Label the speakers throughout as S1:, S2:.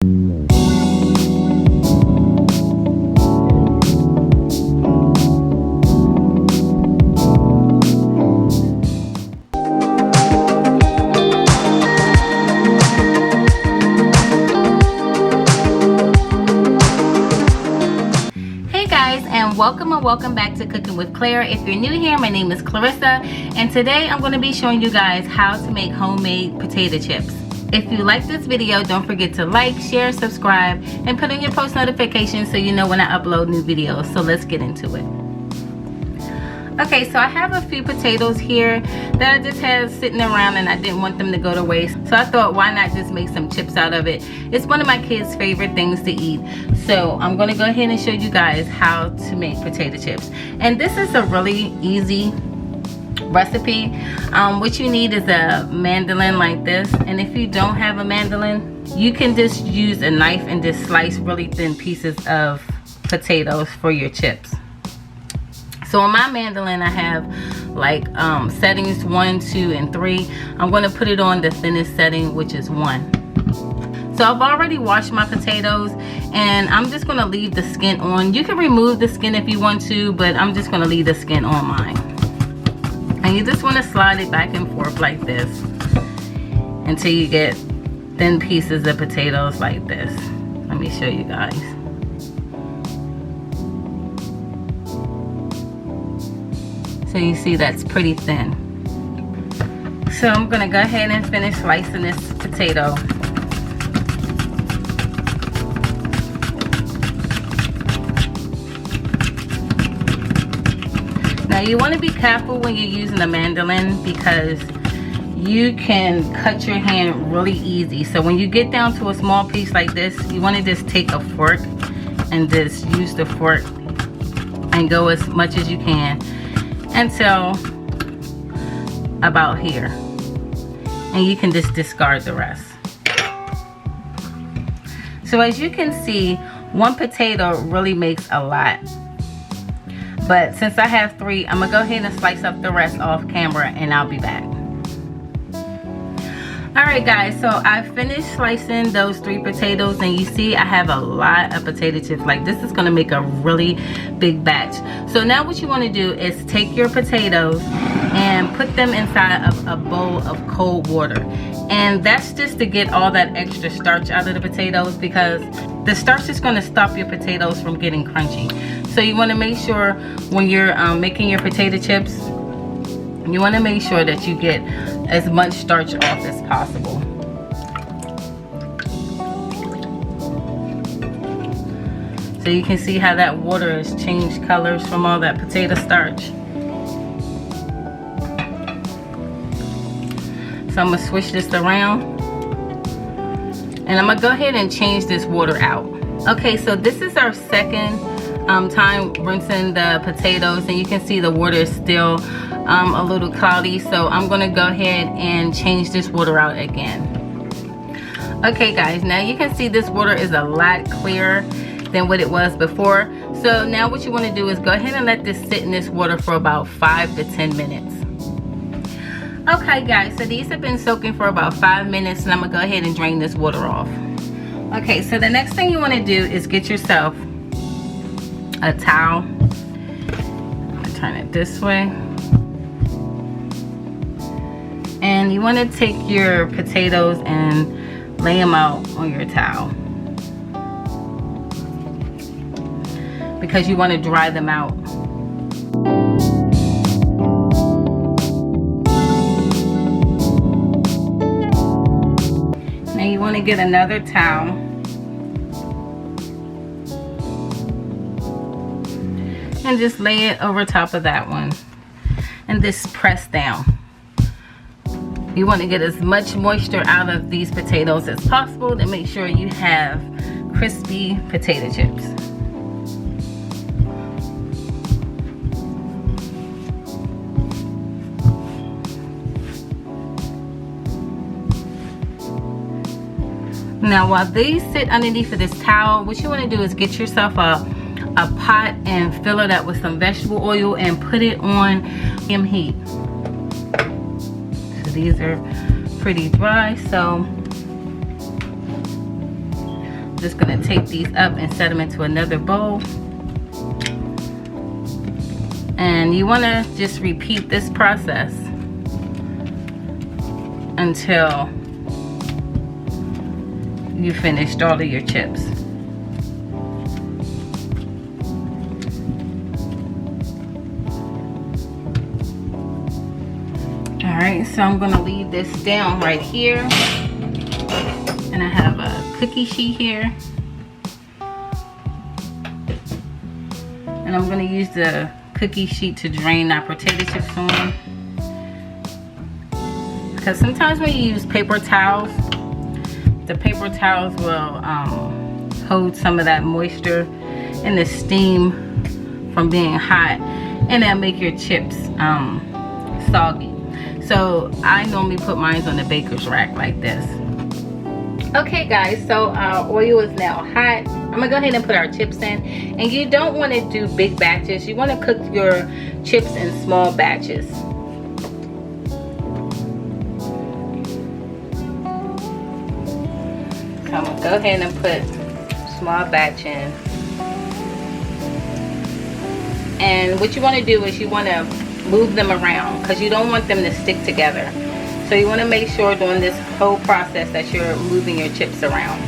S1: Welcome back to Cooking with Claire. If you're new here, my name is Clarissa, and today I'm going to be showing you guys how to make homemade potato chips. If you like this video, don't forget to like, share, subscribe, and put on your post notifications so you know when I upload new videos. So let's get into it. Okay, so I have a few potatoes here that I just had sitting around and I didn't want them to go to waste. So I thought, why not just make some chips out of it? It's one of my kids' favorite things to eat. So I'm gonna go ahead and show you guys how to make potato chips. And this is a really easy recipe. What you need is a mandolin like this. And if you don't have a mandolin, you can just use a knife and just slice really thin pieces of potatoes for your chips. So on my mandolin, I have like settings 1, 2, and 3. I'm going to put it on the thinnest setting, which is 1. So I've already washed my potatoes, and I'm just going to leave the skin on. You can remove the skin if you want to, but I'm just going to leave the skin on mine. And you just want to slide it back and forth like this until you get thin pieces of potatoes like this. Let me show you guys. So you see that's pretty thin. So I'm gonna go ahead and finish slicing this potato. Now you wanna be careful when you're using a mandolin because you can cut your hand really easy. So when you get down to a small piece like this, you wanna just take a fork and just use the fork and go as much as you can until about here, and you can just discard the rest. So as you can see, one potato really makes a lot, but since I have 3, I'm gonna go ahead and slice up the rest off camera and I'll be back. Alright guys, so I finished slicing those 3 potatoes, and you see I have a lot of potato chips. Like, this is going to make a really big batch. So now what you want to do is take your potatoes and put them inside of a bowl of cold water. And that's just to get all that extra starch out of the potatoes, because the starch is going to stop your potatoes from getting crunchy. So you want to make sure when you're making your potato chips, you want to make sure that you get as much starch off as possible. So you can see how that water has changed colors from all that potato starch. So I'm going to switch this around, and I'm going to go ahead and change this water out. Okay, so this is our second time rinsing the potatoes, and you can see the water is still a little cloudy. So I'm going to go ahead and change this water out again. Okay guys, now you can see this water is a lot clearer than what it was before. So now what you want to do is go ahead and let this sit in this water for about 5 to 10 minutes. Okay guys, so these have been soaking for about 5 minutes, and I'm gonna go ahead and drain this water off. Okay, so the next thing you want to do is get yourself a towel. I'm gonna turn it this way. And you want to take your potatoes and lay them out on your towel, because you want to dry them out. Now you want to get another towel and just lay it over top of that one and just press down. You want to get as much moisture out of these potatoes as possible to make sure you have crispy potato chips. Now while these sit underneath of this towel, what you want to do is get yourself a pot and fill it up with some vegetable oil and put it on medium heat. So these are pretty dry, so Just gonna take these up and set them into another bowl. And you wanna just repeat this process until you finished all of your chips. Alright, so I'm gonna leave this down right here. And I have a cookie sheet here. And I'm gonna use the cookie sheet to drain our potato chips on. Because sometimes when you use paper towels, the paper towels will hold some of that moisture and the steam from being hot, and that'll make your chips soggy. So I normally put mine on the baker's rack like this. Okay guys, so our oil is now hot. I'm gonna go ahead and put our chips in. And you don't want to do big batches. You want to cook your chips in small batches. So I'm gonna go ahead and put small batch in. And what you want to do is you want to move them around because you don't want them to stick together. So you want to make sure during this whole process that you're moving your chips around.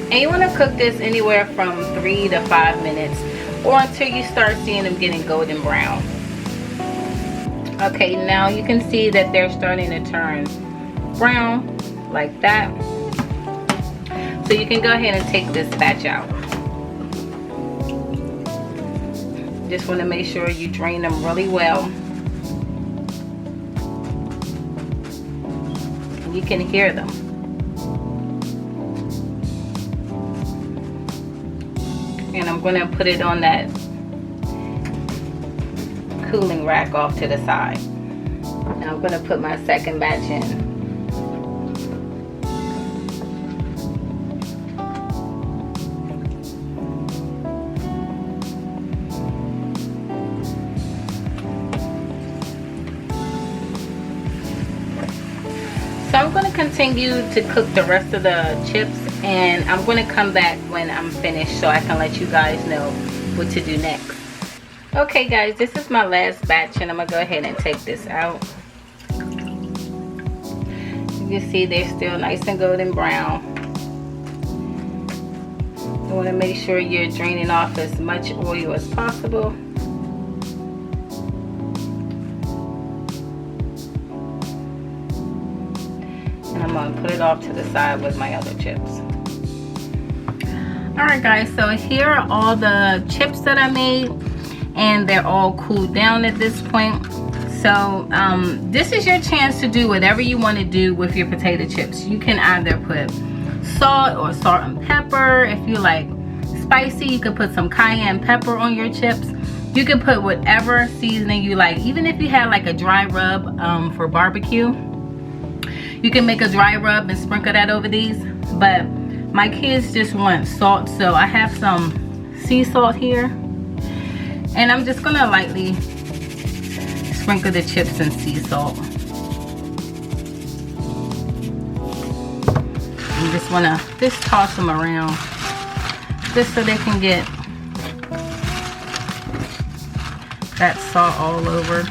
S1: And you want to cook this anywhere from 3 to 5 minutes, or until you start seeing them getting golden brown. Okay, now you can see that they're starting to turn brown like that. So you can go ahead and take this batch out. Just want to make sure you drain them really well. You can hear them. And I'm going to put it on that cooling rack off to the side. Now I'm going to put my second batch in. So I'm going to continue to cook the rest of the chips, and I'm going to come back when I'm finished so I can let you guys know what to do next. Okay guys, this is my last batch, and I'm going to go ahead and take this out. You can see they're still nice and golden brown. You want to make sure you're draining off as much oil as possible. And I'm going to put it off to the side with my other chips. Alright guys, so here are all the chips that I made, and they're all cooled down at this point. So this is your chance to do whatever you want to do with your potato chips. You can either put salt or salt and pepper. If you like spicy, you could put some cayenne pepper on your chips. You can put whatever seasoning you like. Even if you had like a dry rub for barbecue, you can make a dry rub and sprinkle that over these. But my kids just want salt, so I have some sea salt here, and I'm just gonna lightly sprinkle the chips in sea salt. You just wanna just toss them around just so they can get that salt all over.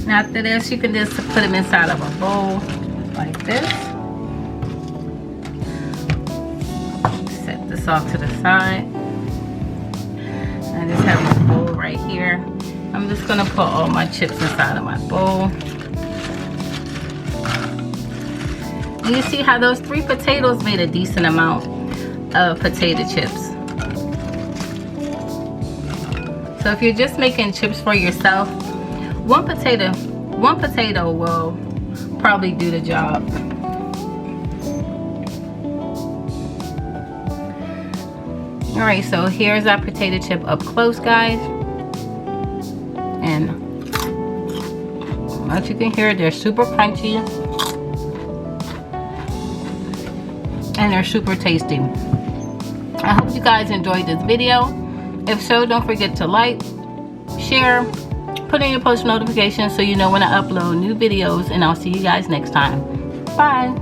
S1: After this, you can just put them inside of a bowl like this. Set this off to the side. I just have my bowl right here. I'm just gonna put all my chips inside of my bowl. And you see how those 3 potatoes made a decent amount of potato chips. So if you're just making chips for yourself, one potato will probably do the job. Alright, so here's our potato chip up close, guys. And as you can hear, they're super crunchy and they're super tasty. I hope you guys enjoyed this video. If so, don't forget to like, share, put in your post notifications so you know when I upload new videos, and I'll see you guys next time. Bye.